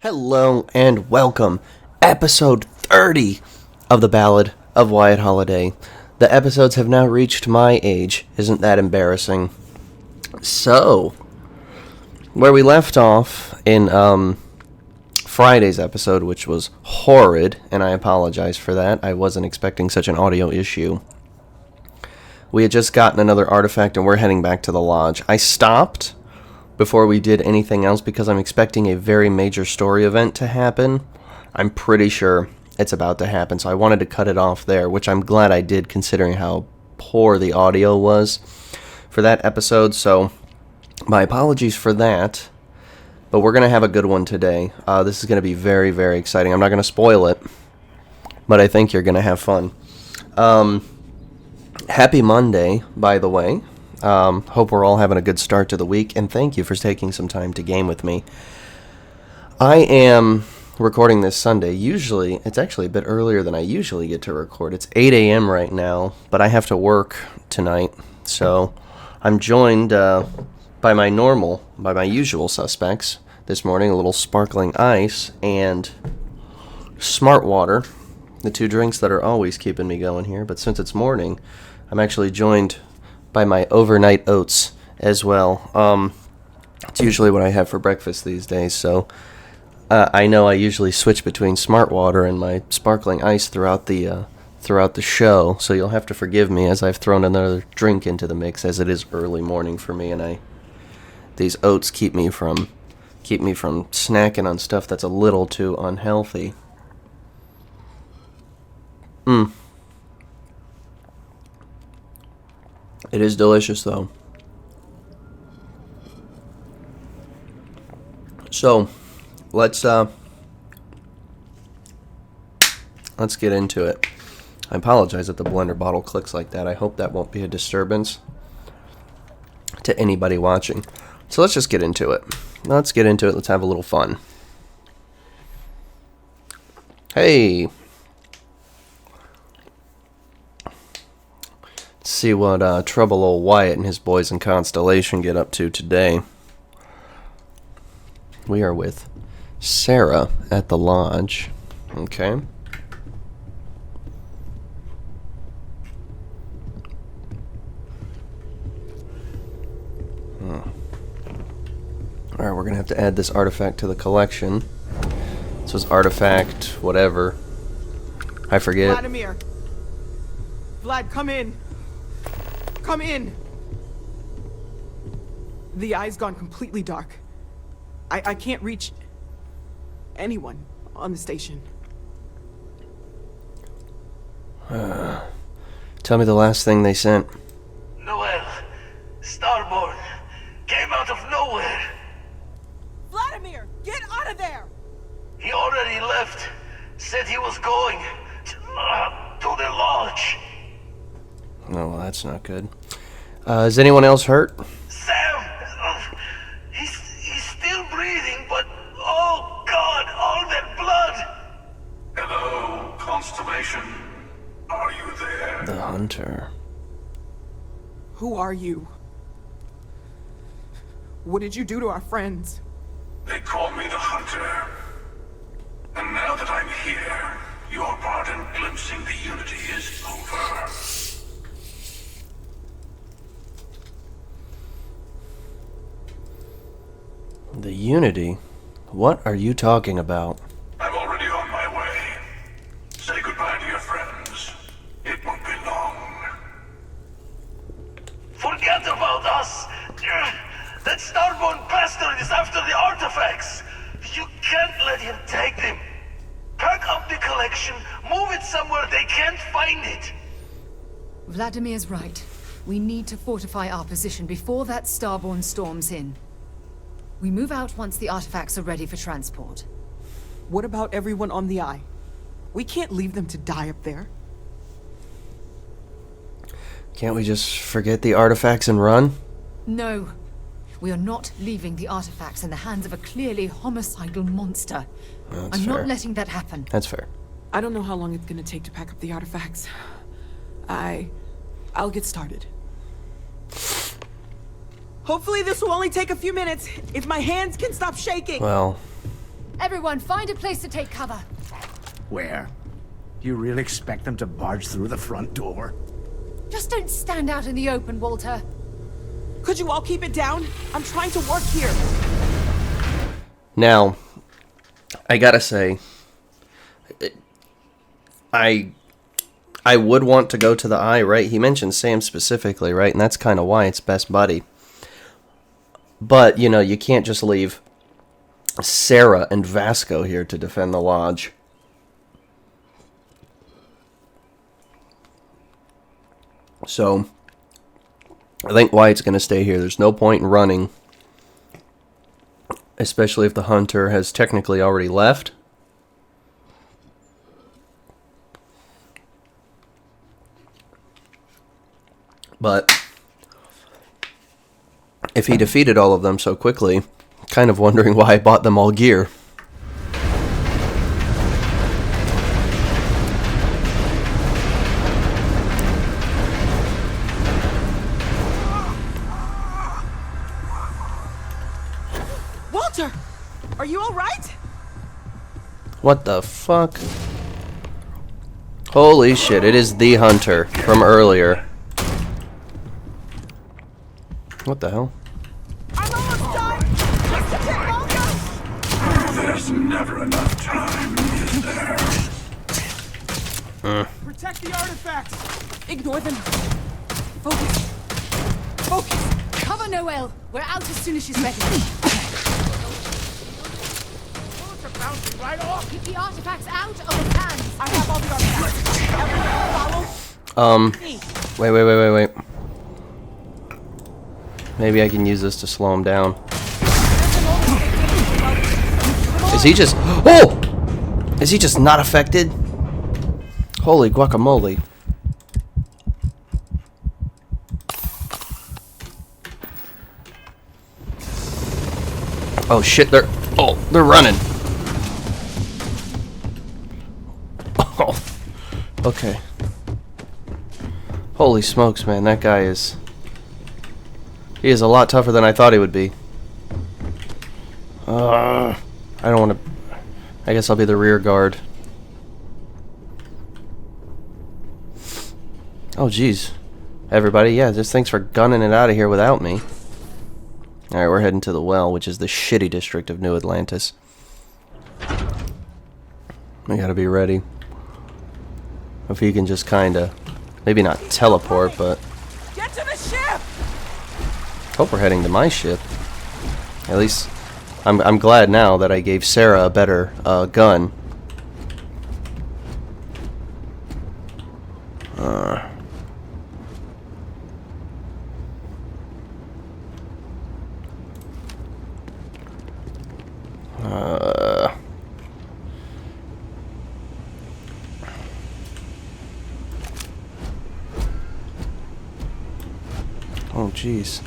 Hello and welcome, episode 30 of the Ballad of Wyatt Holiday. The episodes have now reached my age. Isn't that embarrassing? So, where we left off in Friday's episode, which was horrid, and I apologize for that. I wasn't expecting such an audio issue. We had just gotten another artifact and we're heading back to the lodge. I stopped before we did anything else because I'm expecting a very major story event to happen. I'm pretty sure it's about to happen, so I wanted to cut it off there, which I'm glad I did considering how poor the audio was for that episode, so my apologies for that, but we're going to have a good one today. This is going to be very, very exciting. I'm not going to spoil it, but I think you're going to have fun. Happy Monday, by the way. Hope we're all having a good start to the week, and thank you for taking some time to game with me. I am recording this Sunday. Usually, it's actually a bit earlier than I usually get to record. It's 8 a.m. right now, but I have to work tonight, so I'm joined by my usual suspects this morning, a little sparkling ice and smart water, the two drinks that are always keeping me going here, but since it's morning, I'm actually joined by my overnight oats as well. It's usually what I have for breakfast these days, so I know I usually switch between smart water and my sparkling ice throughout the show, so you'll have to forgive me as I've thrown another drink into the mix, as it is early morning for me, and these oats keep me from snacking on stuff that's a little too unhealthy. It is delicious, though. So, let's get into it. I apologize if the blender bottle clicks like that. I hope that won't be a disturbance to anybody watching. So let's just get into it. Let's have a little fun. Hey! See what trouble old Wyatt and his boys in Constellation get up to today. We are with Sarah at the lodge. Okay. Alright, we're going to have to add this artifact to the collection. This was artifact whatever. I forget. Vladimir! Vlad, come in! Come in! The eye's gone completely dark. I can't reach anyone on the station. Tell me the last thing they sent. Noel, Starborn, came out of nowhere. Vladimir, get out of there! He already left. Said he was going to the lodge. Oh, well, that's not good. Is anyone else hurt? Sam, he's still breathing, but oh God, all that blood. Hello, Constellation. Are you there? The hunter. Who are you? What did you do to our friends? They call me the Hunter. And now that I'm here, your part in glimpsing the Unity is over. The Unity? What are you talking about? I'm already on my way. Say goodbye to your friends. It won't be long. Forget about us. That Starborn bastard is after the artifacts. You can't let him take them. Pack up the collection, move it somewhere they can't find it. Vladimir's right. We need to fortify our position before that Starborn storms in. We move out once the artifacts are ready for transport. What about everyone on the eye? We can't leave them to die up there. Can't we just forget the artifacts and run? No. We are not leaving the artifacts in the hands of a clearly homicidal monster. That's I'm fair. not letting that happen. That's fair. I don't know how long it's gonna take to pack up the artifacts. I'll get started. Hopefully this will only take a few minutes, if my hands can stop shaking. Well, Everyone, find a place to take cover. Where? You really expect them to barge through the front door? Just don't stand out in the open, Walter. Could you all keep it down? I'm trying to work here. Now, I gotta say, I would want to go to the eye, right? He mentioned Sam specifically, right? And that's kind of Wyatt's best buddy. But, you know, you can't just leave Sarah and Vasco here to defend the lodge. So, I think Wyatt's going to stay here. There's no point in running, especially if the hunter has technically already left. But if he defeated all of them so quickly, kind of wondering why I bought them all gear. Walter, are you all right? What the fuck? Holy shit, it is the hunter from earlier. What the hell? I'm almost done. Just a bit longer. There's never enough time, is there? Protect the artifacts. Ignore them. Focus. Focus. Cover Noelle. We're out as soon as she's ready. Bullets are bouncing right off! Keep the artifacts out of his hands. I have all the artifacts. Everyone follow me. Wait. Maybe I can use this to slow him down. Is he just... Oh! Is he just not affected? Holy guacamole. Oh shit, they're running. Oh. Okay. Holy smokes, man, that guy is... He is a lot tougher than I thought he would be. I don't want to... I guess I'll be the rear guard. Oh, jeez. Everybody, yeah, just thanks for gunning it out of here without me. Alright, we're heading to the well, which is the shitty district of New Atlantis. We gotta be ready. If he can just kinda... Maybe not teleport, but... Get to the ship. Hope we're heading to my ship. At least, I'm glad now that I gave Sarah a better gun. Oh, jeez.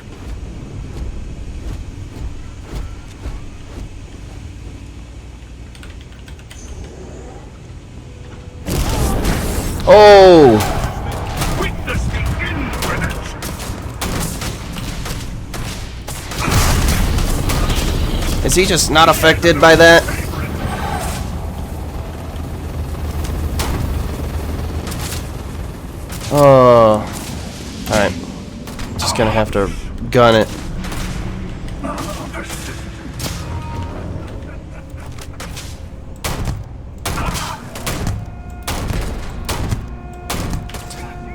Oh! Witness the end with it! Is he just not affected by that? Oh. Alright. Just gonna have to gun it.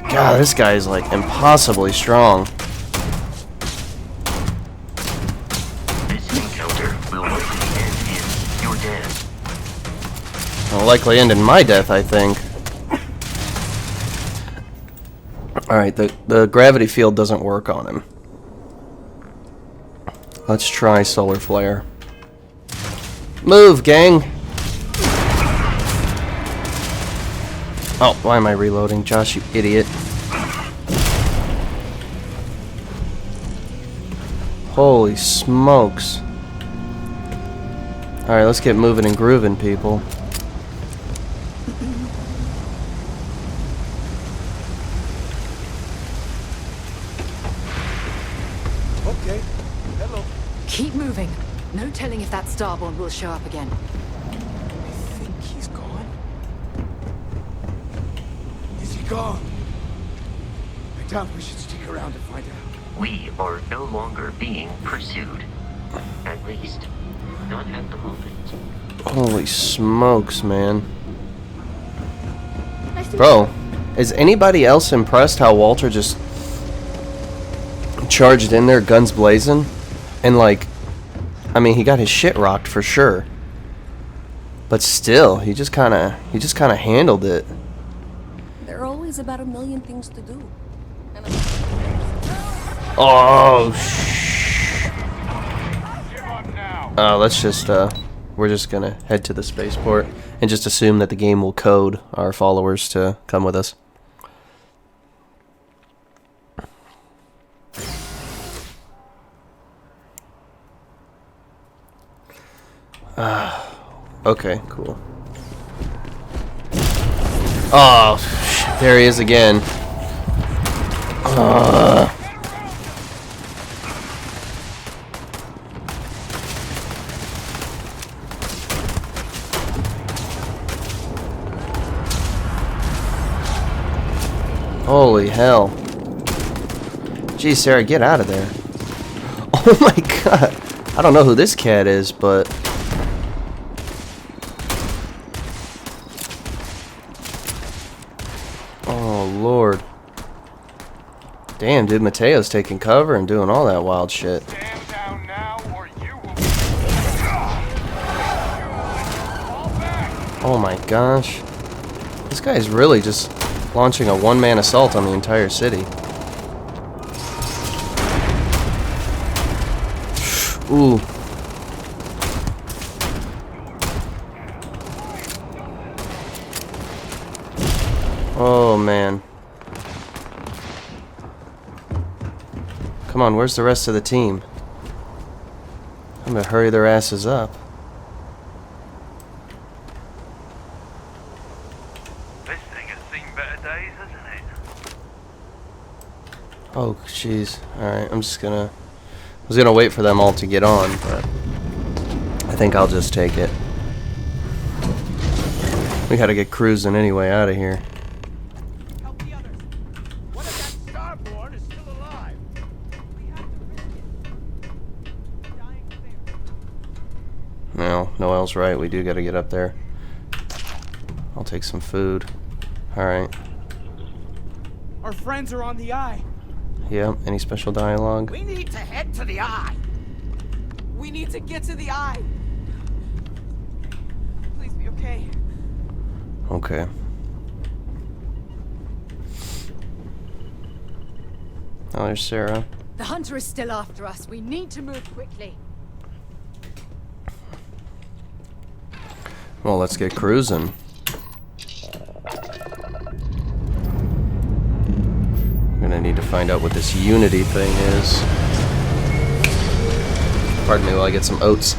God, this guy is like impossibly strong. This encounter will likely end in your death. It'll likely end in my death, I think. Alright, the gravity field doesn't work on him. Let's try solar flare. Move, gang! Oh, why am I reloading? Josh, you idiot. Holy smokes. Alright, let's get moving and grooving, people. Okay. Hello. Keep moving. No telling if that Starborn will show up again. gone. I doubt we should stick around to find out. We are no longer being pursued. At least, not at the moment. Holy smokes, man. Bro, is anybody else impressed how Walter just charged in there, guns blazing? And like, I mean, he got his shit rocked for sure. But still, he just kind of handled it. There are always about a million things to do. Oh, let's just, we're just gonna head to the spaceport and just assume that the game will code our followers to come with us. Okay, cool. Oh, there he is again. Holy hell. Geez, Sarah, get out of there. Oh my god. I don't know who this cat is, but... Oh, Lord. Damn, dude, Mateo's taking cover and doing all that wild shit. Stand down now, or you will be... Oh my gosh. This guy is really just launching a one-man assault on the entire city. Ooh. Oh man. Come on, where's the rest of the team? I'm gonna hurry their asses up. This thing has seen better days, hasn't it? Oh, jeez. Alright, I was gonna wait for them all to get on, but I think I'll just take it. We gotta get cruising anyway out of here. Help the others. What if that Starborn is still alive? We have to risk it. Dying there. No, Noel's right. We do gotta get up there. I'll take some food. Alright. Our friends are on the Eye. Yep, any special dialogue? We need to head to the Eye. We need to get to the Eye. Please be okay. Okay. Oh, there's Sarah. The hunter is still after us. We need to move quickly. Well, let's get cruising. I'm gonna need to find out what this Unity thing is. Pardon me while I get some oats.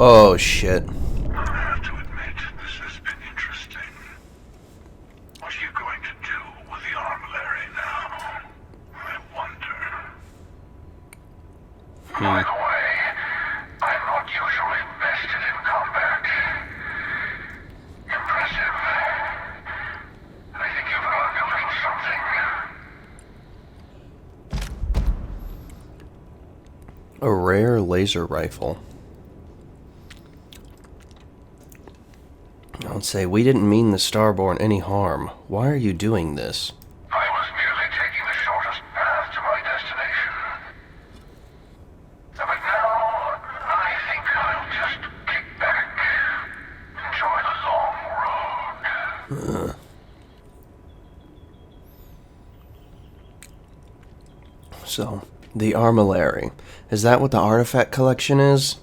Oh shit. I have to admit, this has been interesting. What are you going to do with the armillary now? I wonder. By the way, I'm not usually vested in combat. Impressive. I think you've learned a little something. A rare laser rifle. I'll say, we didn't mean the Starborn any harm. Why are you doing this? I was merely taking the shortest path to my destination. But now, I think I'll just kick back, enjoy the long road. So, the armillary. Is that what the artifact collection is?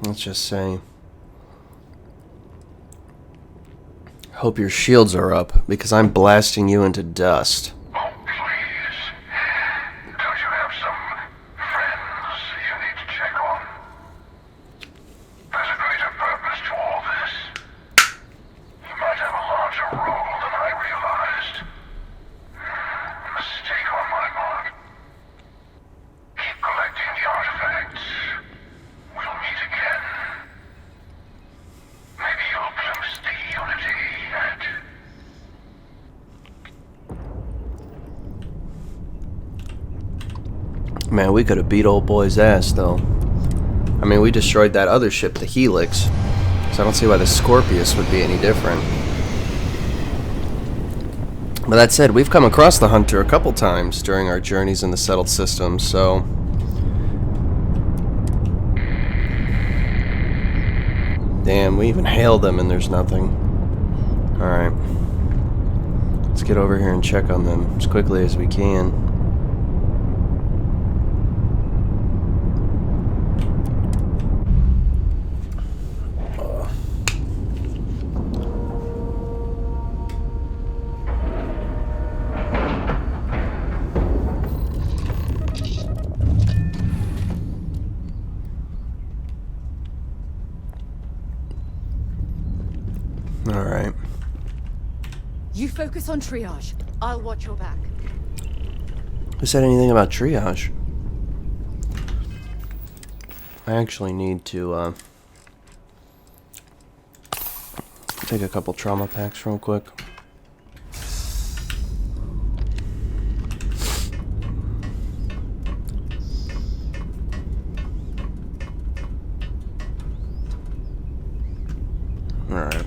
Let's just say, hope your shields are up, because I'm blasting you into dust. Oh, please. Don't you have some friends you need to check on? Man, we could have beat old boy's ass, though. I mean, we destroyed that other ship, the Helix. So I don't see why the Scorpius would be any different. But that said, we've come across the Hunter a couple times during our journeys in the settled system, so... Damn, we even hailed them and there's nothing. Alright. Let's get over here and check on them as quickly as we can. Alright. You focus on triage. I'll watch your back. Who said anything about triage? I actually need to take a couple trauma packs real quick. Alright.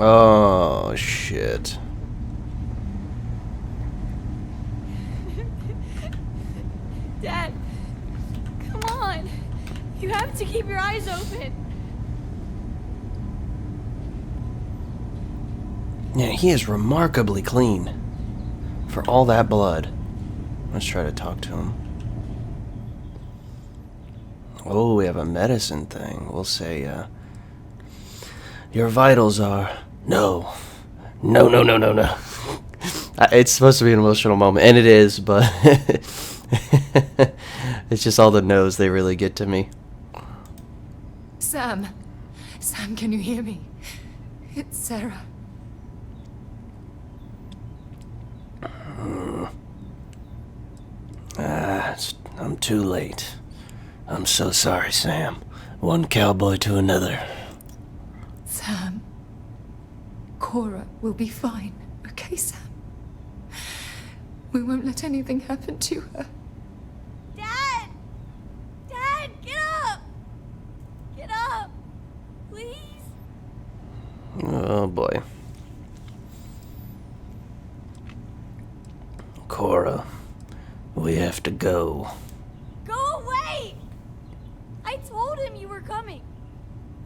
Oh, shit. Dad, come on. You have to keep your eyes open. Yeah, he is remarkably clean. For all that blood. Let's try to talk to him. Oh, we have a medicine thing. We'll say, your vitals are... No. No, no, no, no, no. It's supposed to be an emotional moment, and it is, but... it's just all the no's, they really get to me. Sam. Sam, can you hear me? It's Sarah. I'm too late. I'm so sorry, Sam. One cowboy to another. Sam. Cora will be fine, okay, Sam? We won't let anything happen to her. Dad! Dad, get up! Get up! Please? Oh, boy. Cora, we have to go. Go away! I told him you were coming.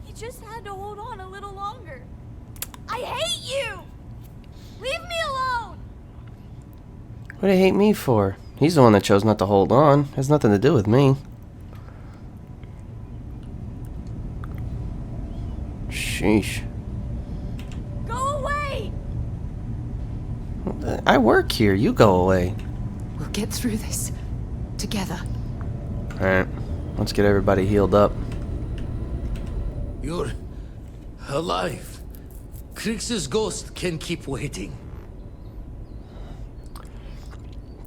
He just had to hold on a little longer. I hate you! Leave me alone! What do you hate me for? He's the one that chose not to hold on. Has nothing to do with me. Sheesh. Go away! I work here. You go away. We'll get through this. Together. Alright. Let's get everybody healed up. You're alive. Krix's ghost can keep waiting.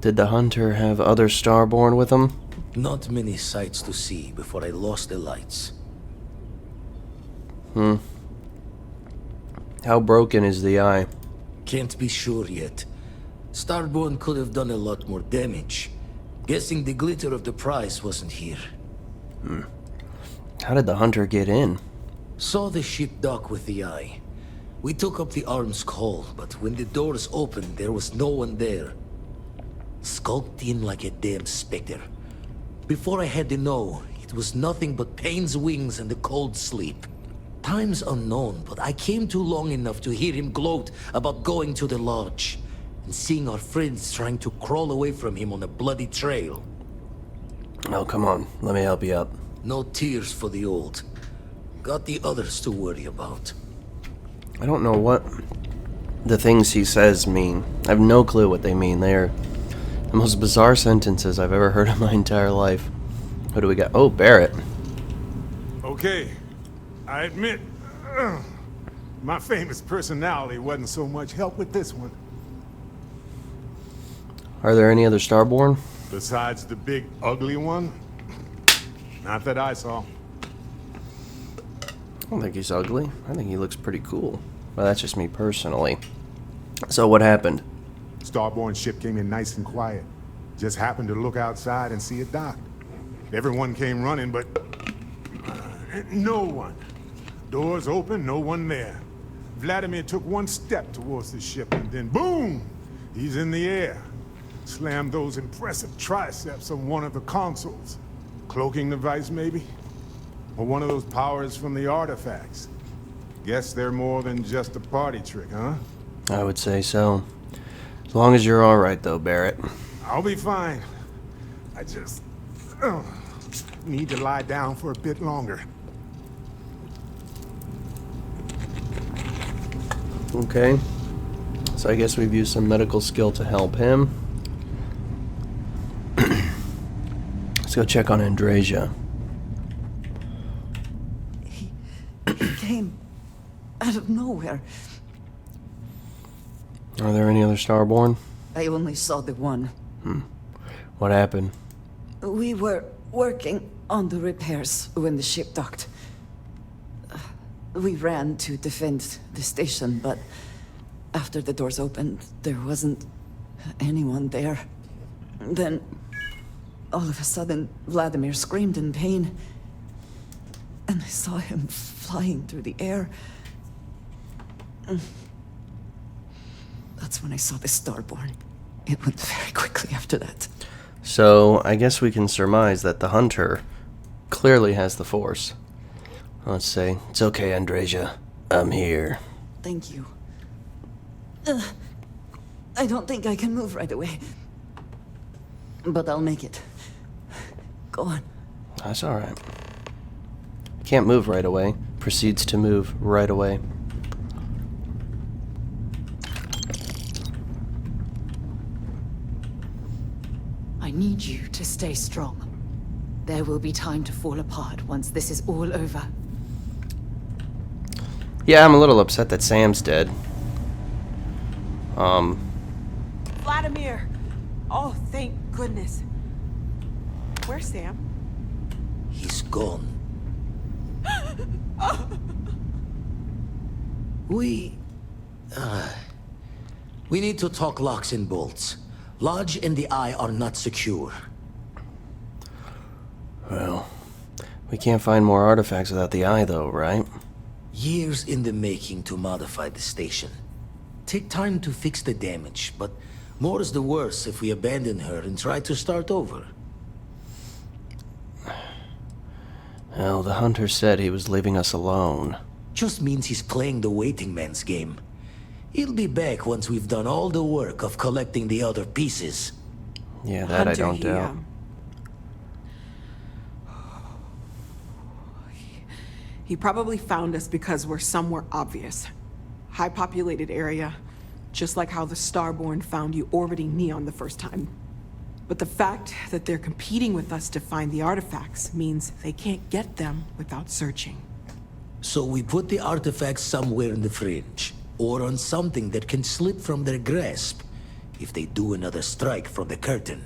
Did the Hunter have other Starborn with him? Not many sights to see before I lost the lights. How broken is the eye? Can't be sure yet. Starborn could have done a lot more damage. Guessing the glitter of the prize wasn't here. How did the Hunter get in? Saw the ship dock with the eye. We took up the arm's call, but when the doors opened, there was no one there. Skulked in like a damn specter. Before I had to know, it was nothing but pain's wings and the cold sleep. Time's unknown, but I came too long enough to hear him gloat about going to the lodge, and seeing our friends trying to crawl away from him on a bloody trail. Oh, come on. Let me help you up. No tears for the old. Got the others to worry about. I don't know what the things he says mean. I have no clue what they mean. They are the most bizarre sentences I've ever heard in my entire life. Who do we got? Oh, Barrett. Okay, I admit, my famous personality wasn't so much help with this one. Are there any other Starborn? Besides the big, ugly one? Not that I saw. I don't think he's ugly. I think he looks pretty cool. Well, that's just me personally. So what happened? Starborn ship came in nice and quiet. Just happened to look outside and see it docked. Everyone came running, but no one. Doors open, no one there. Vladimir took one step towards the ship, and then boom! He's in the air. Slammed those impressive triceps on one of the consoles. Cloaking device, maybe? Or one of those powers from the artifacts. Guess they're more than just a party trick, huh? I would say so. As long as you're alright, though, Barrett. I'll be fine. I just need to lie down for a bit longer. Okay. So I guess we've used some medical skill to help him. Let's go check on Andrasia. He came out of nowhere. Are there any other Starborn? I only saw the one. What happened? We were working on the repairs when the ship docked. We ran to defend the station, but after the doors opened, there wasn't anyone there. Then, all of a sudden, Vladimir screamed in pain, and I saw him flying through the air. That's when I saw the Starborn. It went very quickly after that. So, I guess we can surmise that the Hunter clearly has the Force. Let's say, it's okay, Andrasia. I'm here. Thank you. I don't think I can move right away. But I'll make it. Go on. That's alright. Can't move right away. Proceeds to move right away. I need you to stay strong. There will be time to fall apart once this is all over. Yeah, I'm a little upset that Sam's dead. Vladimir! Oh, thank goodness. Where's Sam? He's gone. We need to talk locks and bolts. Lodge and the Eye are not secure. Well, we can't find more artifacts without the Eye, though, right? Years in the making to modify the station. Take time to fix the damage, but more is the worse if we abandon her and try to start over. Well, the Hunter said he was leaving us alone. Just means he's playing the waiting man's game. He'll be back once we've done all the work of collecting the other pieces. Yeah, that Hunter, I don't doubt. He probably found us because we're somewhere obvious. High populated area, just like how the Starborn found you orbiting Neon the first time. But the fact that they're competing with us to find the artifacts means they can't get them without searching. So we put the artifacts somewhere in the fringe, or on something that can slip from their grasp if they do another strike from the curtain.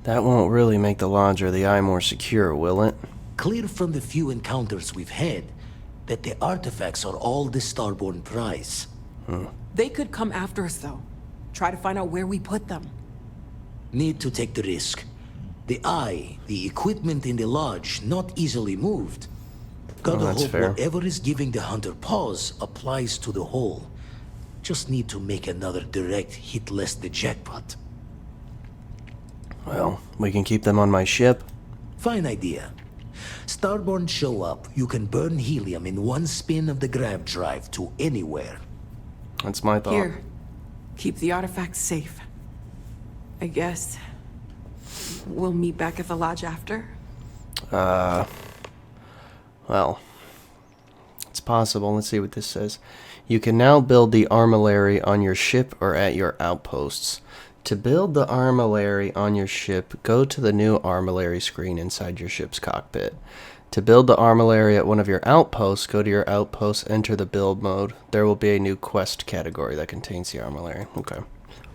That won't really make the Lodge or the Eye more secure, will it? Clear from the few encounters we've had that the artifacts are all the Starborn prize. They could come after us, though. Try to find out where we put them. Need to take the risk. The Eye, the equipment in the Lodge, not easily moved. Gotta that's hope fair. whatever is giving the Hunter pause applies to the whole. Just need to make another direct hit less the jackpot. Well, we can keep them on my ship. Fine idea. Starborn show up, you can burn helium in one spin of the grav drive to anywhere. That's my thought. Here, keep the artifacts safe. I guess we'll meet back at the Lodge after? Well, it's possible. Let's see what this says. You can now build the armillary on your ship or at your outposts. To build the armillary on your ship, go to the new armillary screen inside your ship's cockpit. To build the armillary at one of your outposts, go to your outpost, enter the build mode. There will be a new quest category that contains the armillary. Okay.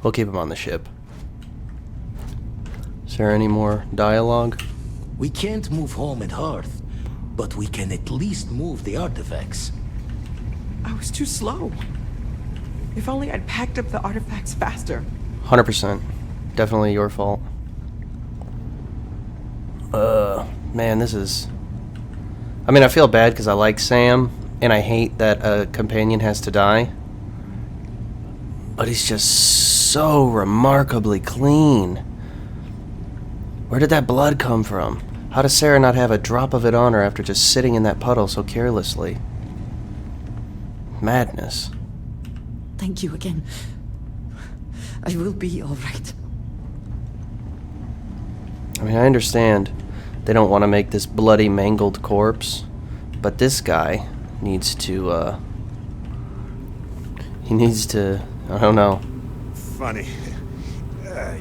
We'll keep him on the ship. Is there any more dialogue? We can't move home at Hearth, but we can at least move the artifacts. I was too slow. If only I'd packed up the artifacts faster. 100%. Definitely your fault. Man, this is... I mean, I feel bad because I like Sam, and I hate that a companion has to die. But he's just so remarkably clean. Where did that blood come from? How does Sarah not have a drop of it on her after just sitting in that puddle so carelessly? Madness. Thank you again. I will be all right. I mean, I understand they don't want to make this bloody, mangled corpse, but this guy needs to, he needs to, I don't know. Funny.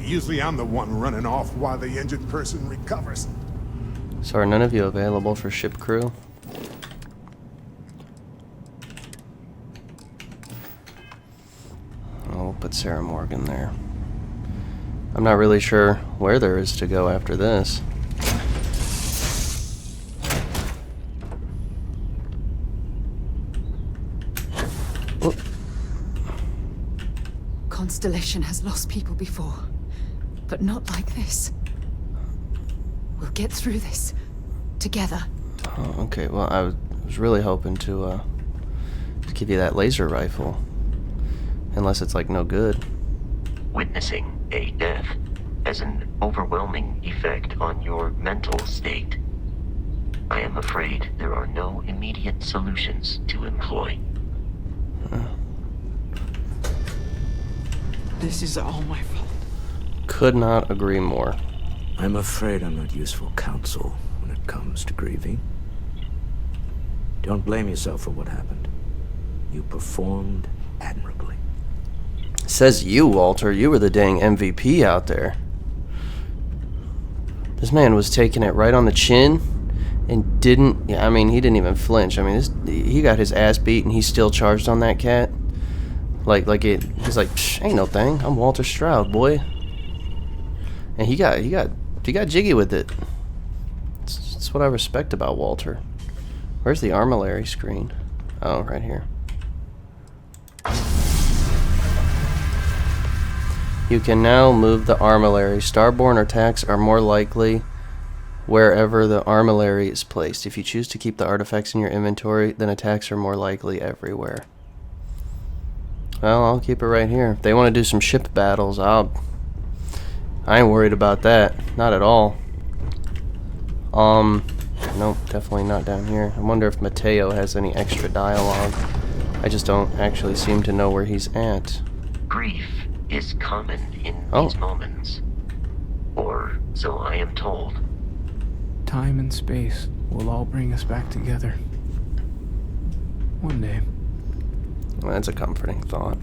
Usually I'm the one running off while the injured person recovers. So are none of you available for ship crew? We'll put Sarah Morgan there. I'm not really sure where there is to go after this. Oh. Constellation has lost people before, but not like this. We'll get through this together. Oh, okay, well, I was really hoping to give you that laser rifle. Unless it's like no good. Witnessing a death has an overwhelming effect on your mental state. I am afraid there are no immediate solutions to employ. This is all my fault. Could not agree more. I'm afraid I'm not useful counsel when it comes to grieving. Don't blame yourself for what happened. You performed admirably. Says you, Walter. You were the dang MVP out there. This man was taking it right on the chin and didn't... Yeah, I mean, he didn't even flinch. I mean, he got his ass beat and he still charged on that cat. He's like, ain't no thing. I'm Walter Stroud, boy. And he got jiggy with it. That's what I respect about Walter. Where's the armillary screen? Oh, right here. You can now move the armillary. Starborn attacks are more likely wherever the armillary is placed. If you choose to keep the artifacts in your inventory, then attacks are more likely everywhere. Well, I'll keep it right here. If they want to do some ship battles, I ain't worried about that. Not at all. Nope, definitely not down here. I wonder if Mateo has any extra dialogue. I just don't actually seem to know where he's at. Grief is common in these moments. Or so I am told. Time and space will all bring us back together. One day. Well, that's a comforting thought.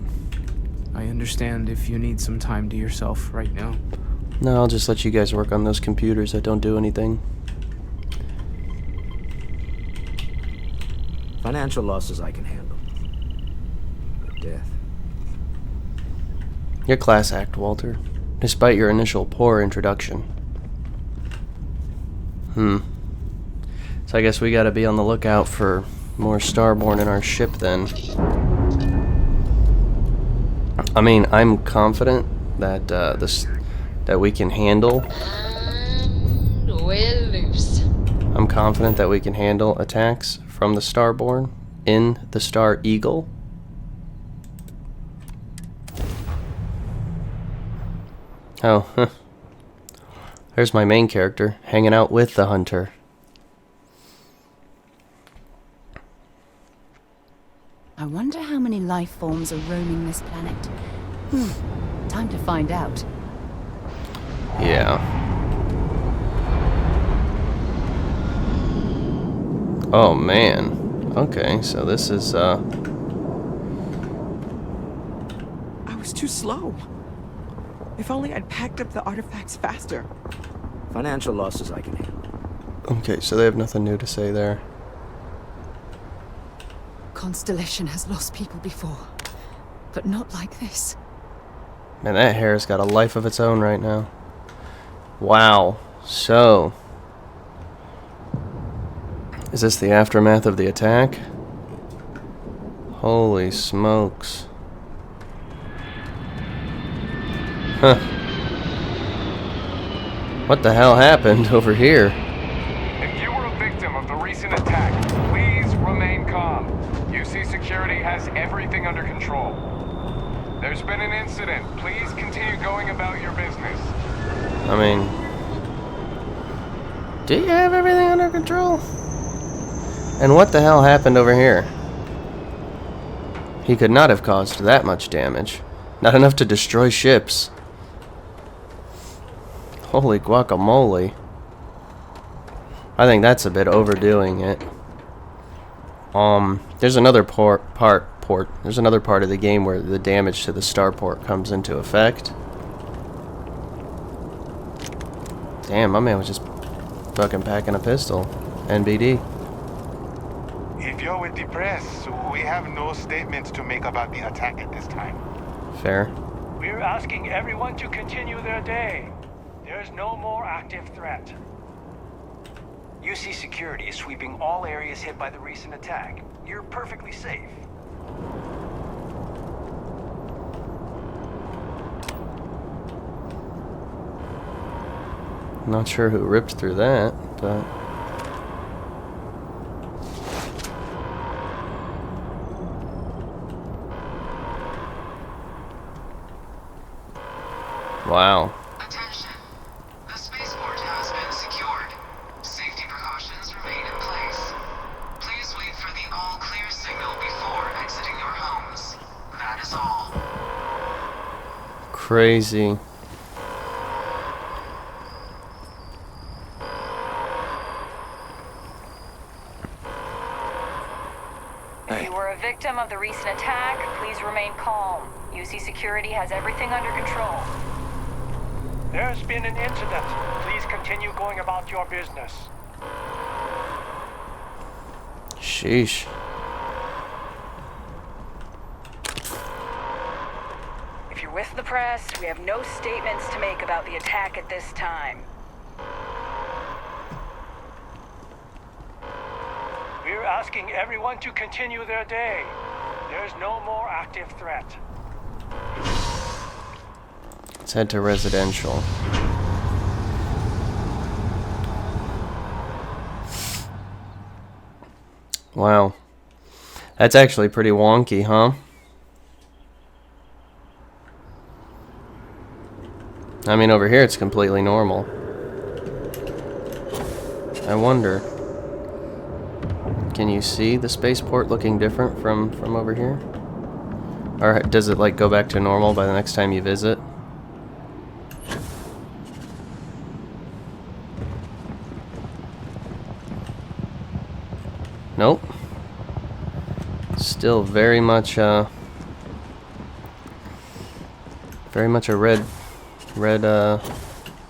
I understand if you need some time to yourself right now. No, I'll just let you guys work on those computers that don't do anything. Financial losses I can handle. But death. Your class act, Walter. Despite your initial poor introduction. So I guess we gotta be on the lookout for more Starborn in our ship then. I mean, I'm confident that that we can handle. And we're loose. I'm confident that we can handle attacks from the Starborn in the Star Eagle. Oh, huh. There's my main character, hanging out with the hunter. I wonder how many life forms are roaming this planet. Time to find out. Yeah. Oh, man. Okay, so this is, I was too slow. If only I'd packed up the artifacts faster. Financial losses I can handle. Okay, so they have nothing new to say there. Constellation has lost people before, but not like this. Man, that hair's got a life of its own right now. Wow. So, Is this the aftermath of the attack? Holy smokes. Huh. What the hell happened over here? If you were a victim of the recent attack, please remain calm. UC Security has everything under control. There's been an incident. Please continue going about your business. I mean, do you have everything under control? And what the hell happened over here? He could not have caused that much damage. Not enough to destroy ships. Holy guacamole. I think that's a bit overdoing it. There's another there's another part of the game where the damage to the starport comes into effect. Damn, my man was just fucking packing a pistol. NBD. If you're with the press, we have no statements to make about the attack at this time. Fair. We're asking everyone to continue their day. There's no more active threat. UC Security is sweeping all areas hit by the recent attack. You're perfectly safe. Not sure who ripped through that, but... Wow. Attention. The spaceport has been secured. Safety precautions remain in place. Please wait for the all-clear signal before exiting your homes. That is all. Crazy. If you were a victim of the recent attack, please remain calm. UC Security has everything under control. There's been an incident. Please continue going about your business. Sheesh. If you're with the press, we have no statements to make about the attack at this time. We're asking everyone to continue their day. There's no more active threat. Let's head to residential. Wow. That's actually pretty wonky, huh? I mean, over here it's completely normal. I wonder. Can you see the spaceport looking different from over here? Or does it like go back to normal by the next time you visit? Nope. Still very much a red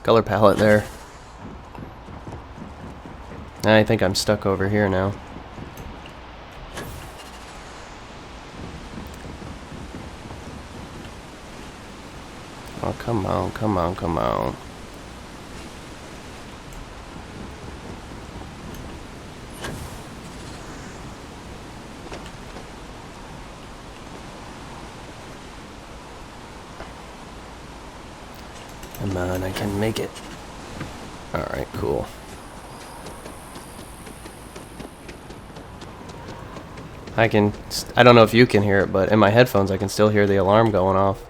color palette there. I think I'm stuck over here now. Oh, come on, come on, come on. Come on, I can make it. Alright, cool. I don't know if you can hear it, but in my headphones I can still hear the alarm going off.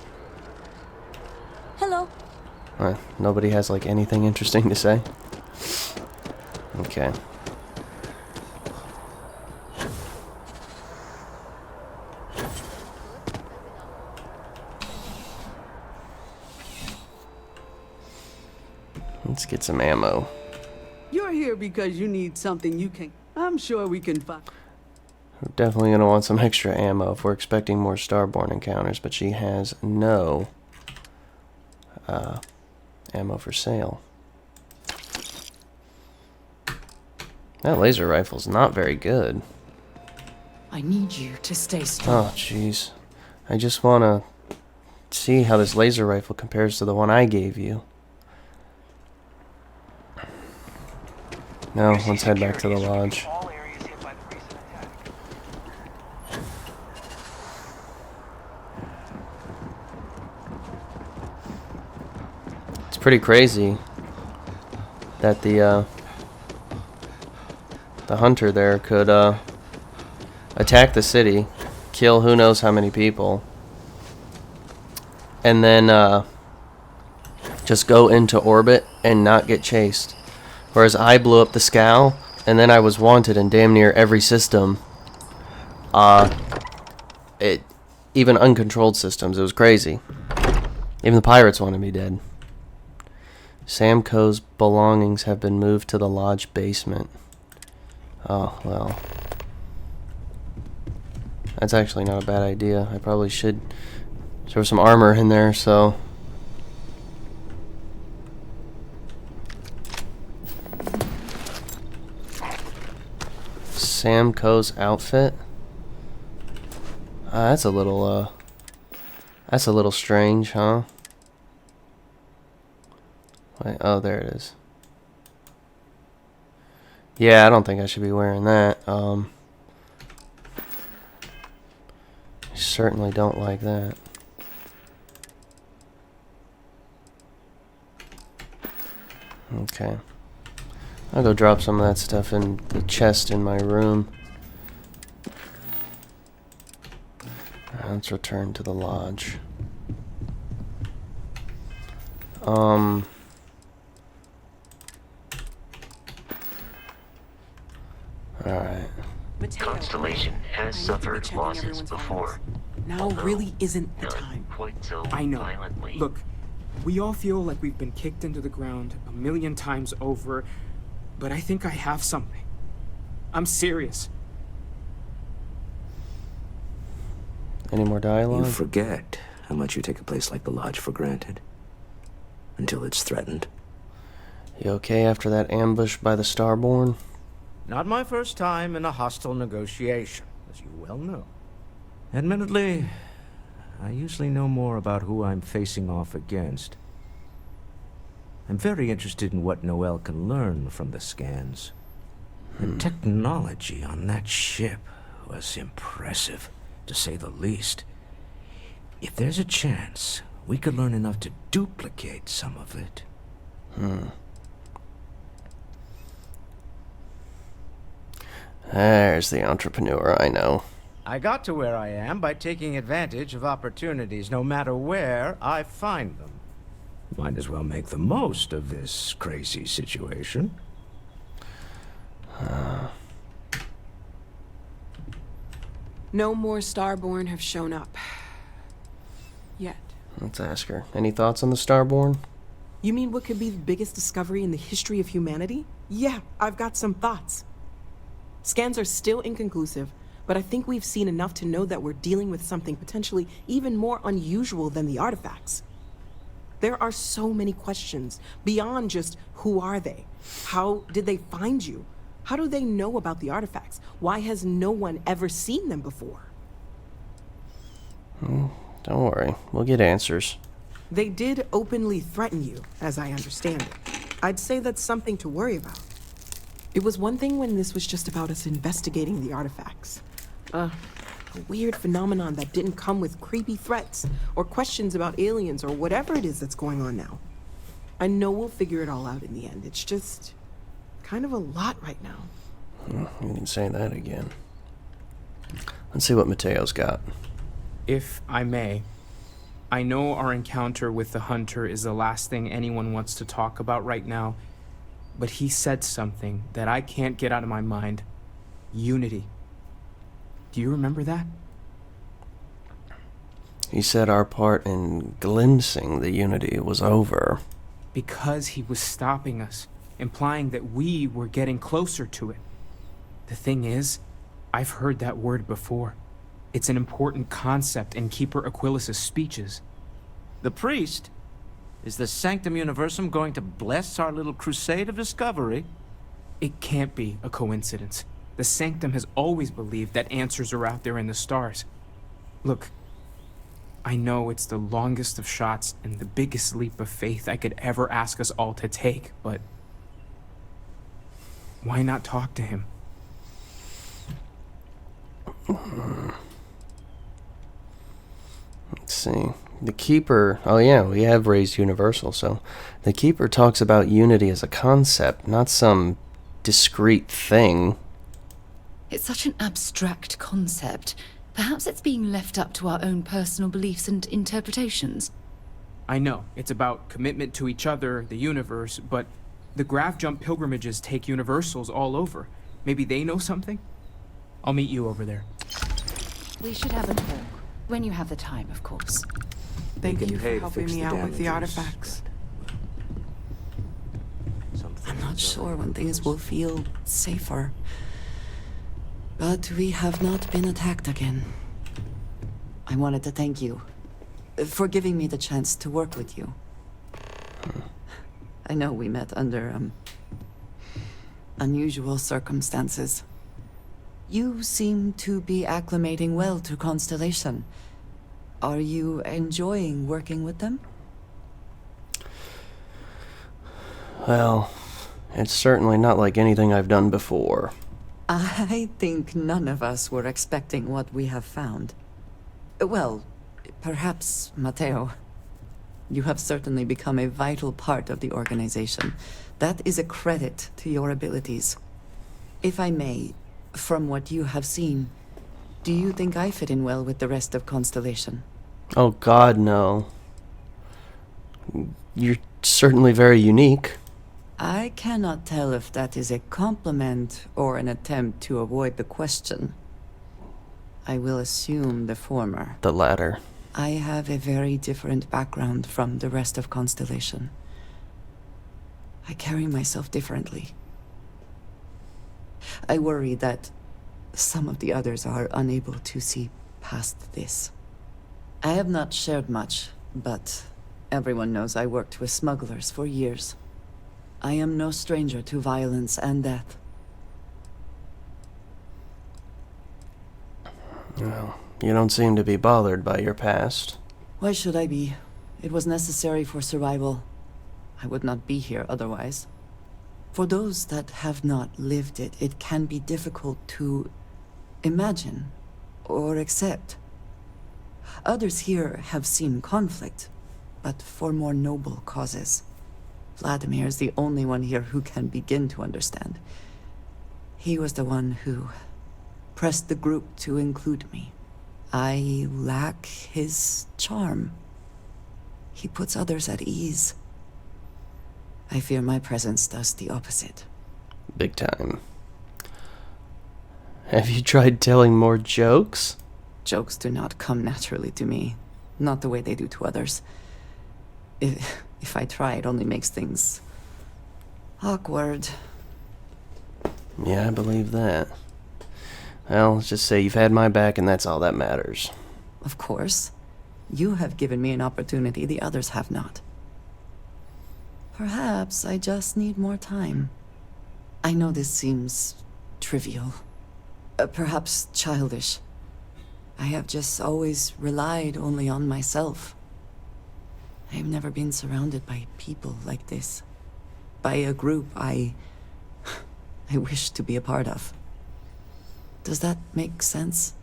Hello. Nobody has like anything interesting to say? Okay. Let's get some ammo. You're here because you need something you can... I'm sure we can find... We're definitely going to want some extra ammo if we're expecting more Starborn encounters, but she has no ammo for sale. That laser rifle's not very good. I need you to stay strong. Oh, jeez. I just want to see how this laser rifle compares to the one I gave you. No, let's head back to the lodge. All areas pretty crazy that the hunter there could attack the city, kill who knows how many people, and then just go into orbit and not get chased. Whereas I blew up the scow, and then I was wanted in damn near every system. Even uncontrolled systems. It was crazy. Even the pirates wanted me dead. Sam Coe's belongings have been moved to the lodge basement. Oh, well. That's actually not a bad idea. I probably should. There was some armor in there, so. Sam Coe's outfit? That's a little strange, huh? Wait, oh, there it is. Yeah, I don't think I should be wearing that. I certainly don't like that. Okay. I'll go drop some of that stuff in the chest in my room. Let's return to the lodge. Alright. Constellation has suffered losses before. Now really isn't the time. Quite so I know. violently. Look, we all feel like we've been kicked into the ground 1,000,000 times over, but I think I have something. I'm serious. Any more dialogue? You forget how much you take a place like the Lodge for granted. Until it's threatened. You okay after that ambush by the Starborn? Not my first time in a hostile negotiation, as you well know. Admittedly, I usually know more about who I'm facing off against. I'm very interested in what Noel can learn from the scans. The technology on that ship was impressive, to say the least. If there's a chance, we could learn enough to duplicate some of it. There's the entrepreneur I know. I got to where I am by taking advantage of opportunities, no matter where I find them. Might as well make the most of this crazy situation. No more Starborn have shown up. Yet. Let's ask her. Any thoughts on the Starborn? You mean what could be the biggest discovery in the history of humanity? Yeah, I've got some thoughts. Scans are still inconclusive, but I think we've seen enough to know that we're dealing with something potentially even more unusual than the artifacts. There are so many questions beyond just who are they? How did they find you? How do they know about the artifacts? Why has no one ever seen them before? Don't worry, we'll get answers. They did openly threaten you, as I understand it. I'd say that's something to worry about. It was one thing when this was just about us investigating the artifacts. A weird phenomenon that didn't come with creepy threats or questions about aliens or whatever it is that's going on now. I know we'll figure it all out in the end. It's just kind of a lot right now. You can say that again. Let's see what Mateo's got. If I may, I know our encounter with the Hunter is the last thing anyone wants to talk about right now, but he said something that I can't get out of my mind. Unity. Do you remember that? He said our part in glimpsing the Unity was over. Because he was stopping us, implying that we were getting closer to it. The thing is, I've heard that word before. It's an important concept in Keeper Aquilas's speeches. The priest? Is the Sanctum Universum going to bless our little crusade of discovery? It can't be a coincidence. The Sanctum has always believed that answers are out there in the stars. Look, I know it's the longest of shots and the biggest leap of faith I could ever ask us all to take, but why not talk to him? Let's see. The Keeper... Oh yeah, we have raised Universal, so... The Keeper talks about unity as a concept, not some discrete thing. It's such an abstract concept. Perhaps it's being left up to our own personal beliefs and interpretations. I know, it's about commitment to each other, the universe, but the Grav Jump pilgrimages take Universals all over. Maybe they know something? I'll meet you over there. We should have a talk. When you have the time, of course. Thank you for helping me out with the artifacts. I'm not sure when things will feel safer. But we have not been attacked again. I wanted to thank you for giving me the chance to work with you. I know we met under, unusual circumstances. You seem to be acclimating well to Constellation. Are you enjoying working with them? Well, it's certainly not like anything I've done before. I think none of us were expecting what we have found. Well, perhaps Matteo. You have certainly become a vital part of the organization. That is a credit to your abilities. If I may, from what you have seen, do you think I fit in well with the rest of Constellation? Oh God, no. You're certainly very unique. I cannot tell if that is a compliment or an attempt to avoid the question. I will assume the former. The latter. I have a very different background from the rest of Constellation. I carry myself differently. I worry that some of the others are unable to see past this. I have not shared much, but everyone knows I worked with smugglers for years. I am no stranger to violence and death. Well, you don't seem to be bothered by your past. Why should I be? It was necessary for survival. I would not be here otherwise. For those that have not lived it, it can be difficult to imagine or accept. Others here have seen conflict, but for more noble causes. Vladimir is the only one here who can begin to understand. He was the one who pressed the group to include me. I lack his charm. He puts others at ease. I fear my presence does the opposite. Big time. Have you tried telling more jokes? Jokes do not come naturally to me, not the way they do to others. If I try, it only makes things awkward. Yeah, I believe that. Well, let's just say you've had my back and that's all that matters. Of course. You have given me an opportunity the others have not. Perhaps I just need more time. I know this seems trivial. Perhaps childish. I have just always relied only on myself. I have never been surrounded by people like this. By a group I wish to be a part of. Does that make sense?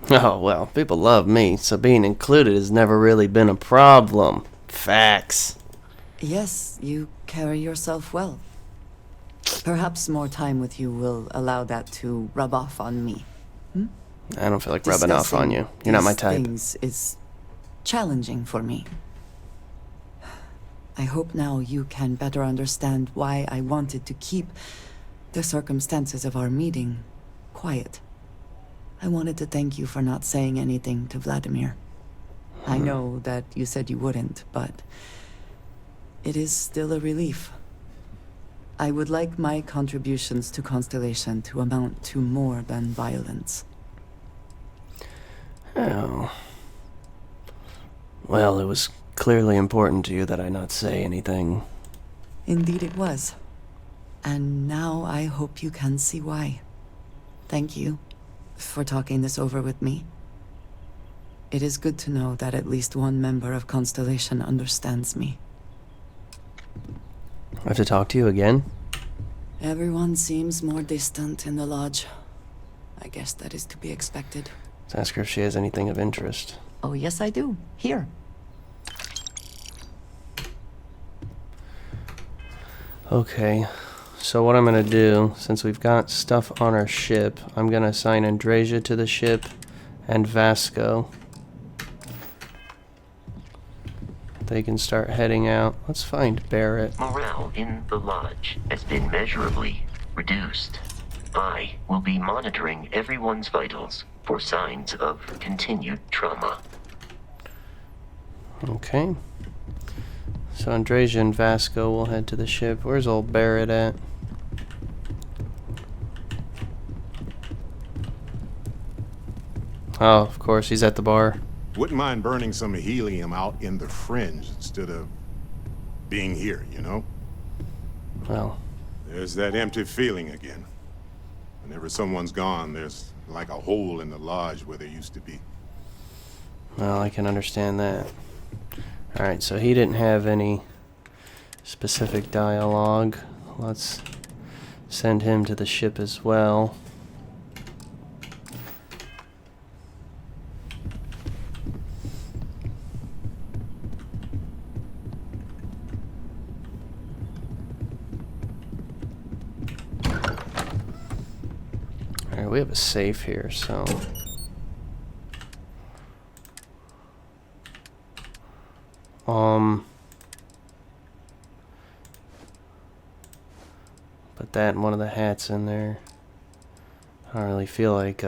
Oh, well, people love me, so being included has never really been a problem. Facts. Yes, you carry yourself well. Perhaps more time with you will allow that to rub off on me. I don't feel like rubbing off on you. You're not my type. Things is challenging for me. I hope now you can better understand why I wanted to keep the circumstances of our meeting quiet. I wanted to thank you for not saying anything to Vladimir. I know that you said you wouldn't, but it is still a relief. I would like my contributions to Constellation to amount to more than violence. Oh. Well, it was clearly important to you that I not say anything. Indeed it was. And now I hope you can see why. Thank you for talking this over with me. It is good to know that at least one member of Constellation understands me. I have to talk to you again? Everyone seems more distant in the lodge. I guess that is to be expected. Let's ask her if she has anything of interest. Oh, yes, I do. Here. Okay, so what I'm gonna do, since we've got stuff on our ship, I'm gonna assign Andreja to the ship and Vasco. They can start heading out. Let's find Barrett. Morale in the lodge has been measurably reduced. I will be monitoring everyone's vitals for signs of continued trauma. Okay. So Andreja and Vasco will head to the ship. Where's old Barrett at? Oh, of course, he's at the bar. Wouldn't mind burning some helium out in the fringe instead of being here, you know? Well, there's that empty feeling again. Whenever someone's gone, there's like a hole in the lodge where there used to be. well, I can understand that. Alright, so he didn't have any specific dialogue. Let's send him to the ship as well. Alright, we have a safe here, so... Put that and one of the hats in there. I don't really feel like,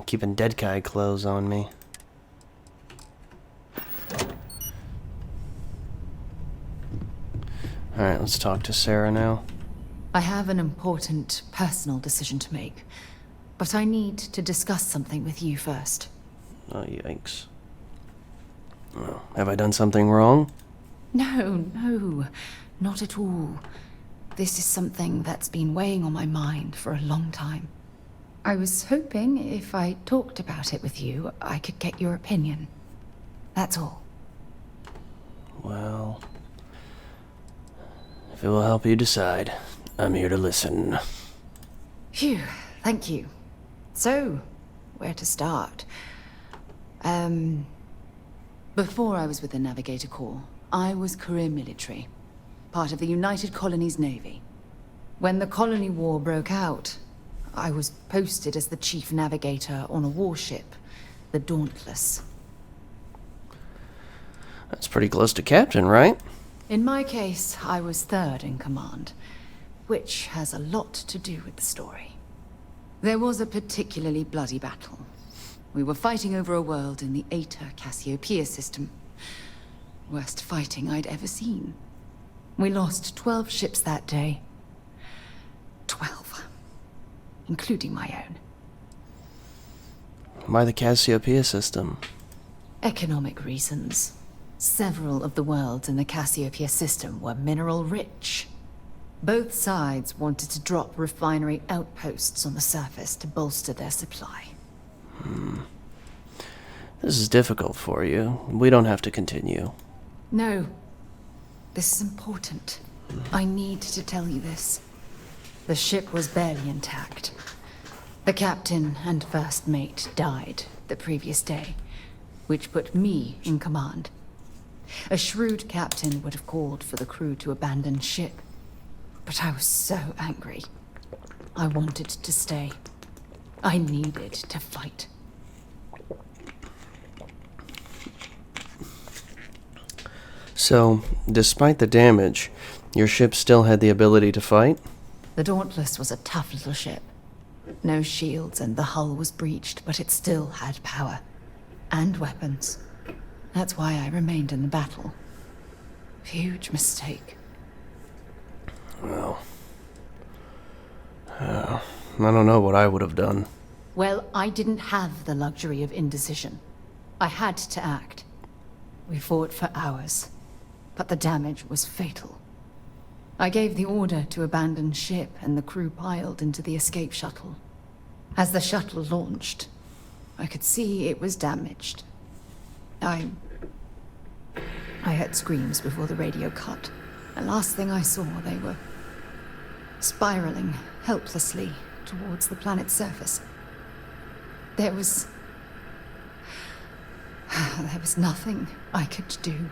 keeping dead guy clothes on me. Alright, let's talk to Sarah now. I have an important personal decision to make, but I need to discuss something with you first. Oh, yikes. Well, have I done something wrong? No, not at all. This is something that's been weighing on my mind for a long time. I was hoping if I talked about it with you, I could get your opinion. That's all. Well, if it will help you decide, I'm here to listen. Phew, thank you. So, where to start? Before I was with the Navigator Corps, I was career military, part of the United Colonies Navy. When the Colony War broke out, I was posted as the chief navigator on a warship, the Dauntless. That's pretty close to captain, right? In my case, I was third in command, which has a lot to do with the story. There was a particularly bloody battle. We were fighting over a world in the Eta Cassiopeia system. Worst fighting I'd ever seen. We lost 12 ships that day. 12. Including my own. Why the Cassiopeia system? Economic reasons. Several of the worlds in the Cassiopeia system were mineral rich. Both sides wanted to drop refinery outposts on the surface to bolster their supply. This is difficult for you. We don't have to continue. No. This is important. I need to tell you this. The ship was barely intact. The captain and first mate died the previous day, which put me in command. A shrewd captain would have called for the crew to abandon ship, but I was so angry. I wanted to stay. I needed to fight. So, despite the damage, your ship still had the ability to fight? The Dauntless was a tough little ship. No shields and the hull was breached, but it still had power. And weapons. That's why I remained in the battle. Huge mistake. Well... I don't know what I would have done. Well, I didn't have the luxury of indecision. I had to act. We fought for hours, but the damage was fatal. I gave the order to abandon ship and the crew piled into the escape shuttle. As the shuttle launched, I could see it was damaged. I heard screams before the radio cut. The last thing I saw, they were spiraling helplessly towards the planet's surface. There was nothing I could do.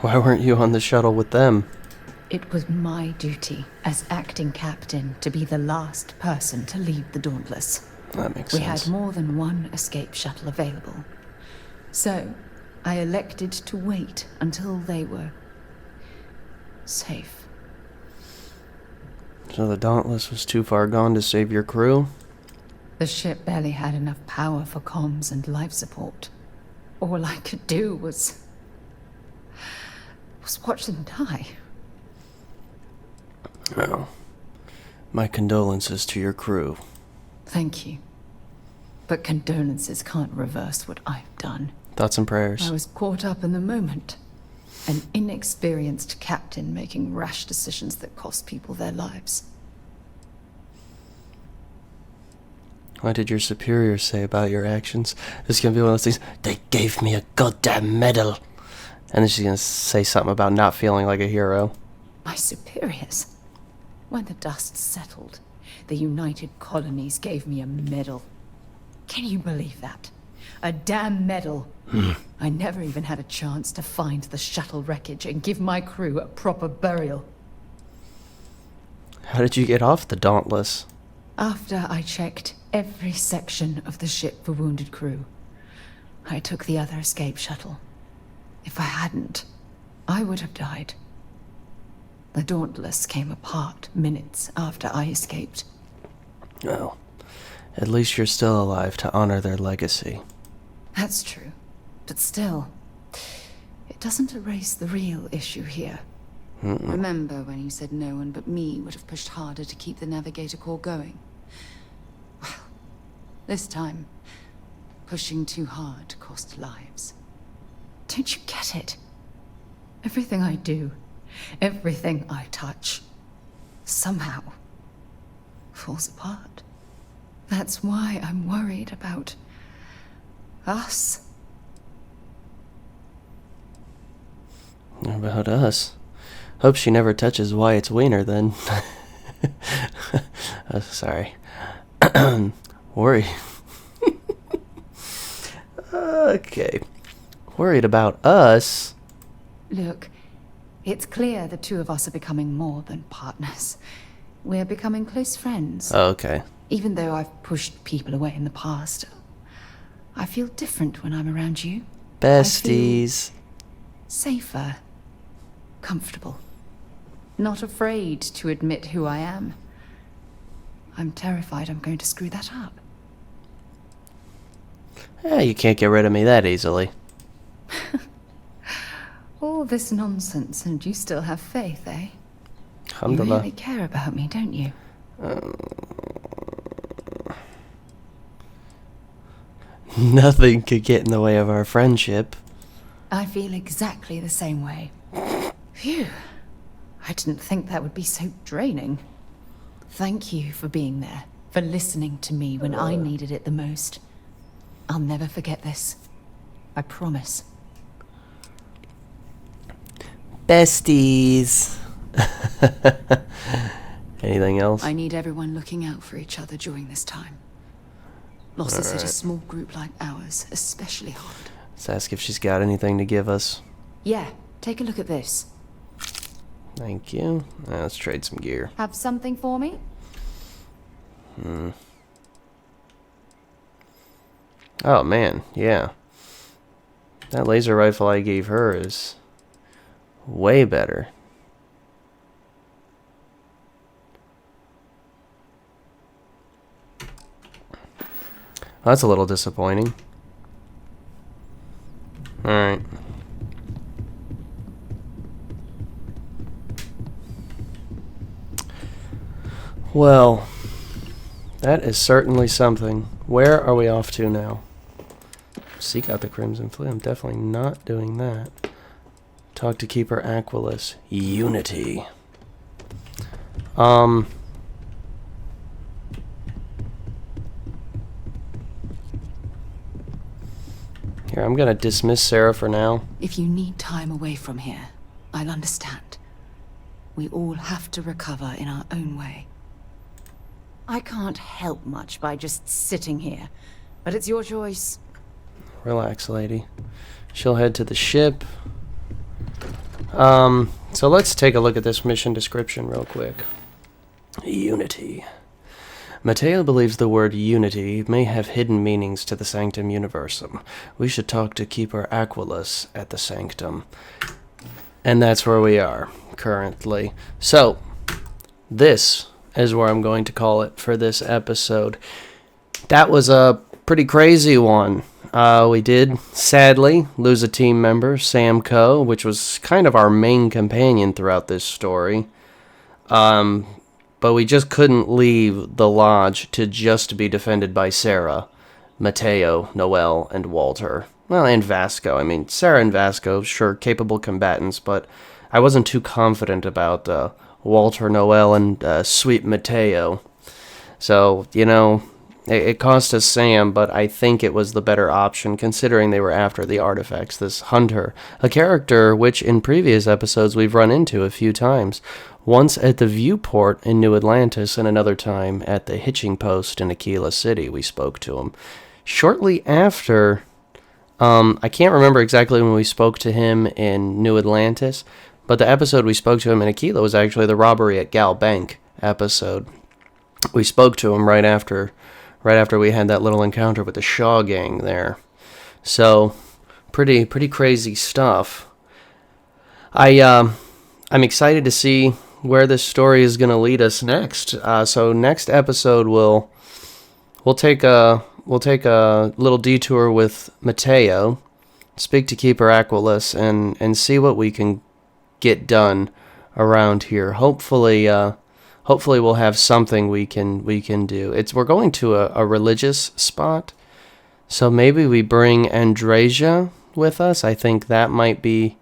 Why weren't you on the shuttle with them? It was my duty as acting captain to be the last person to leave the Dauntless. That makes We sense. had more than one escape shuttle available. So, I elected to wait until they were safe. So the Dauntless was too far gone to save your crew? The ship barely had enough power for comms and life support. All I could do was watch them die. Well, my condolences to your crew. Thank you. But condolences can't reverse what I've done. Thoughts and prayers. I was caught up in the moment. An inexperienced captain making rash decisions that cost people their lives. What did your superiors say about your actions? It's gonna be one of those things. They gave me a goddamn medal. And then she's gonna say something about not feeling like a hero. My superiors? When the dust settled, the United Colonies gave me a medal. Can you believe that? A damn medal. I never even had a chance to find the shuttle wreckage and give my crew a proper burial. How did you get off the Dauntless? After I checked every section of the ship for wounded crew, I took the other escape shuttle. If I hadn't, I would have died. The Dauntless came apart minutes after I escaped. Well, at least you're still alive to honor their legacy. That's true. But still, it doesn't erase the real issue here. Remember when you said no one but me would have pushed harder to keep the navigator core going? Well, this time, pushing too hard cost lives. Don't you get it? Everything I do, everything I touch, somehow falls apart. That's why I'm worried about us. About us? Hope she never touches Wyatt's wiener then. Sorry. Worry. Okay. Worried about us? Look, it's clear the two of us are becoming more than partners. We're becoming close friends. Oh, okay. Even though I've pushed people away in the past, I feel different when I'm around you. Besties. Safer. Comfortable. Not afraid to admit who I am. I'm terrified I'm going to screw that up. You can't get rid of me that easily. All this nonsense and you still have faith, eh? You Alhamdulillah. really care about me, don't you? Nothing could get in the way of our friendship. I feel exactly the same way. Phew. I didn't think that would be so draining. Thank you for being there, for listening to me when I needed it the most. I'll never forget this. I promise. Besties. Anything else? I need everyone looking out for each other during this time. Losses hit a small group like ours especially hard. Let's ask if she's got anything to give us. Yeah, take a look at this. Thank you. Let's trade some gear. Have something for me? Oh man, yeah. That laser rifle I gave her is way better. Well, that's a little disappointing. Alright. Well, that is certainly something. Where are we off to now? Seek out the Crimson Fleet. I'm definitely not doing that. Talk to Keeper Aquilus. Unity. Here, I'm gonna dismiss Sarah for now. If you need time away from here, I'll understand. We all have to recover in our own way. I can't help much by just sitting here, but it's your choice. Relax, lady. She'll head to the ship. So let's take a look at this mission description real quick. Unity. Matteo believes the word unity may have hidden meanings to the Sanctum Universum. We should talk to Keeper Aquilus at the Sanctum. And that's where we are, currently. So, this is where I'm going to call it for this episode. That was a pretty crazy one. We did, sadly, lose a team member, Sam Coe, which was kind of our main companion throughout this story. But we just couldn't leave the lodge to just be defended by Sarah, Matteo, Noel, and Walter. Well, and Vasco. I mean, Sarah and Vasco, sure, capable combatants, but I wasn't too confident about Walter, Noel, and sweet Matteo. So, you know, it cost us Sam, but I think it was the better option, considering they were after the artifacts. This Hunter, a character which in previous episodes we've run into a few times. Once at the viewport in New Atlantis, and another time at the hitching post in Aquila City, we spoke to him. Shortly after, I can't remember exactly when we spoke to him in New Atlantis, but the episode we spoke to him in Aquila was actually the robbery at Gal Bank episode. We spoke to him right after we had that little encounter with the Shaw gang there. So, pretty crazy stuff. I'm excited to see where this story is going to lead us next. So next episode we'll take a little detour with Matteo, speak to Keeper Aquilus, and see what we can get done around here. Hopefully we'll have something we can do. We're going to a religious spot, so maybe we bring Andreja with us. I think that might be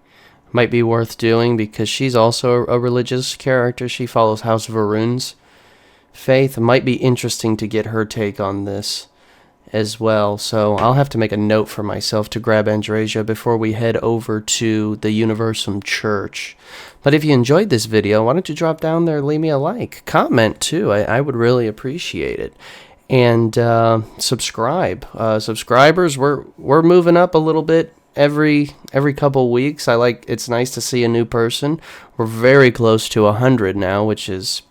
worth doing, because she's also a religious character. She follows House Varun's faith. It might be interesting to get her take on this as well. So I'll have to make a note for myself to grab Andreja before we head over to the Universum Church. But if you enjoyed this video, why don't you drop down there, leave me a like, comment too. I would really appreciate it. And subscribe. Subscribers, we're moving up a little bit every couple weeks. It's nice to see a new person. We're very close to 100 now, which is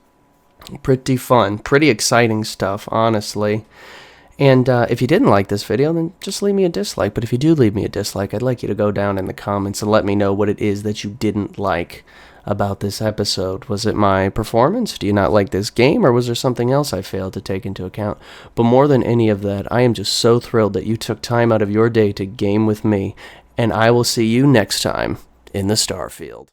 pretty fun, pretty exciting stuff, honestly. And if you didn't like this video, then just leave me a dislike. But if you do leave me a dislike, I'd like you to go down in the comments and let me know what it is that you didn't like about this episode. Was it my performance? Do you not like this game? Or was there something else I failed to take into account? But more than any of that, I am just so thrilled that you took time out of your day to game with me. And I will see you next time in the Starfield.